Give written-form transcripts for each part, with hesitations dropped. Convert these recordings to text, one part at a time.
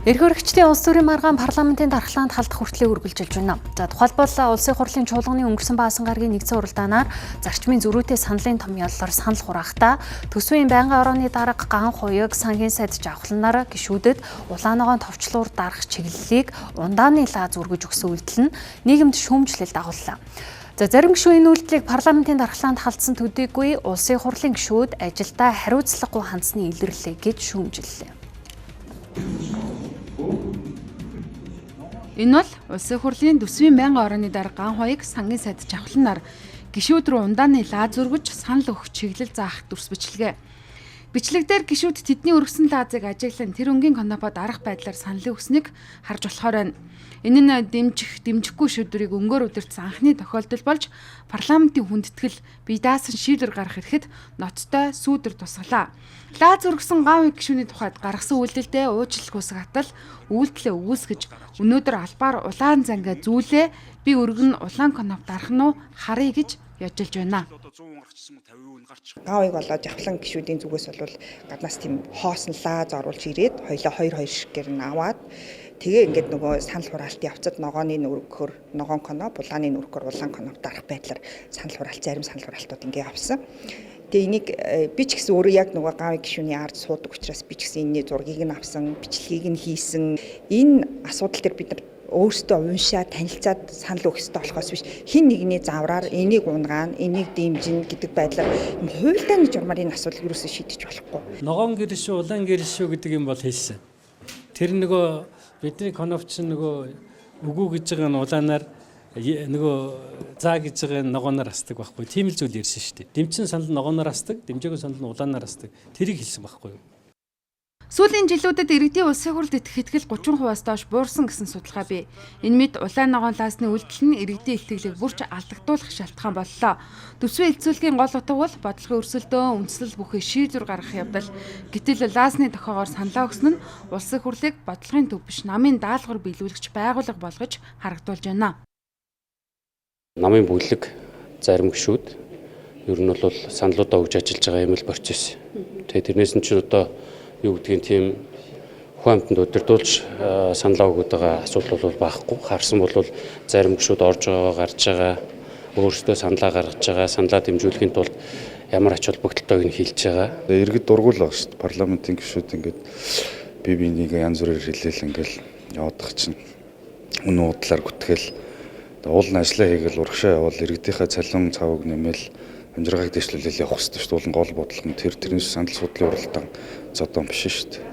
Эрх өргөчдийн улс төрийн маргаан парламентын дархлаанд халдах хүртлээр үргэлжилж байна. За тухайлбал улсын хурлын чуулганы өнгөрсөн баасан гарагийн нэгдсэн уралдаанаар зарчмын зөрүүтэй саналын томьёолоор санал хурахдаа төсвийн байнгын орооны дарга ган хуйг сангийн сайд жавхланаар гишүүдэд улааногоон товчлуур дарах чиглэлийг ундааны лаз үргэж өгсөн үйлдэл нь нийгэмд шүүмжлэлд агууллаа. За зарим гишүүн энэ үйлдэлийг парламентын дархлаанд халдсан төдийгүй улсын хурлын гишүүд ажилдаа хариуцлагагүй хандсны илэрлээ гэж шүүмжиллээ. Энэ бол улсын хурлын төсвийн байнгын орооны дарга ган хуйг сангийн сайд жавхланаар гишүүд рүү ундааны лаз өргөж санал өгөх чиглэл заах дүрс бичлэгээ. Бичлэгдээр гишүүд тэдний өргөсөн лазыг ажиглан тэр өнгийн конопод арга байдлаар санал өгсөнийг харж болохоор байна. Энэ нь дэмжихгүй шийдвэрийг өнгөөр удирдсан анхны тохиолдол болж парламентын хүндэтгэл бие даасан шийдвэр гаргах эрхэд ноцтой сүүдэр тусгалаа. Лаз өргөсөн ган хуйг гишүүний тухайд гаргасан үйлдэлдээ уучлал хүсгатал үйлдэлээ үүсгэж өнөөдөр албаар улаан зангаа зүүлээ би өргөн улаан коноп дарах нь харъя гэж яжилж байна. Ган хуйг болоод жавхлан гишүүдийн зүгээс бол гаднаас тийм хоосон лаз оруулж ирээд хоёлоо 2-2 ширхгээр нь аваад тэгээ ингээд нөгөө санал хураалт явцад ногооны нүргөхөр ногоон коноп улааны нүргөхөр улаан коноп дарах байдлаар санал хураалт зарим санал хураалтууд ингээд авсан. Тэгээ энийг би ч гэсэн өөрөө яг нөгөө ган хуйг гишүүний ард суудаг учраас би ч гэсэн энэний зургийг нь авсан, бичлэгийг нь хийсэн. Энэ асуудал дээр бид нар өөрсдөө уншаад танилцаад санал өгөх хэрэгтэй болохоос биш хин нэгний завраар энийг унгаана, энийг дэмжинэ гэдэг байдлаар хуульдааны журмаар энэ асуудал юусоо шийдэж болохгүй. Ногоон гэршүү, улаан гэршүү гэдэг юм бол хэлсэн. Тэр нөгөө бидний конопч нөгөө үгүй гэж байгаа нь улаанаар нөгөө заа гэж байгаа нь ногооноор асдаг байхгүй. Тийм л зүйл ярьсан шүү дээ. Дэмжин санал ногооноор асдаг, дэмжээгүй санал нь улаанаар асдаг. Тэрийг хэлсэн байхгүй юу? Сүүлийн жилүүдэд иргэдийн улсын хурлд итгэх итгэл 30%-аас доош буурсан гэсэн судалгаа бий. Энэ мэд улаан ногоон лаасны үйлдэл нь иргэдийн итгэлийг бүрч алдагдуулах шалтгаан боллоо. Төсвийн хэлцүүлгийн гол утга бол бодлогын өрсөлдөө үндслэл бүхий шийдвэр гаргах явдал. Гэтэл лаасны тохиогоор саналаа өгсөн нь улсын хурлыг бодлогын төв биш намын даалгавар биелүүлэгч байгууллага болгож харагдуулж байна. Намын бүлэг зарим гишүүд ер нь бол саналуудаа өгж ажиллаж байгаа юм л процесс. Тэгээ тэрнээс нь ч одоо юу гэдгийг тийм хуамтанд удирдуулж саналаа өгöd байгаа асуудал бол байхгүй. Харсан бол зарим гишүүд орж байгаа, гарч байгаа, өөрсдөө саналаа гаргаж байгаа, саналаа дэмжүүлэхийн тулд ямар ач холбогдолтойг нь хэлж байгаа. Иргэд дургуул байгаа шүү дээ. Парламентын гишүүд ингээд бие биенийг янз бүрээр хэлээл ингээл яваадах чинь үнэн удлаар гүтгэл уулын ажлаа хийгээл урагшаа явал иргэдийнхээ цалин цавыг нэмэл амжиргааг дэвшлүүлэл явах хэрэгтэй шүү дээ. Уулын гол бодлого нь тэрнээс санал судлалын уралдаан зодон биш шүү дээ.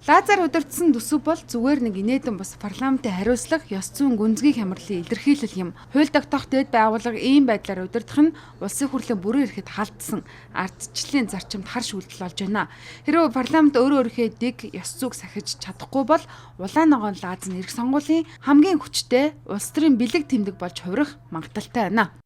Лазар удирдсан төсөв бол зүгээр нэг инээдэн бус парламентын хариуцлага, ёс зүйн гүнзгий хямралын илэрхийлэл юм. Хууль тогтоох дэд байгууллага ийм байдлаар удирдах нь улсын хурлын бүрэн эрхэд халдсан ардчлалын зарчимд харш үйлдэл болж байна. Хэрвээ парламент өөрөө өөрийнхөө дэг ёс зүйг сахиж чадахгүй бол улаан ногоон лааз нь эрх сонгуулийн хамгийн хүчтэй улс төрийн бэлэг тэмдэг болж хувирах магадaltaй байна.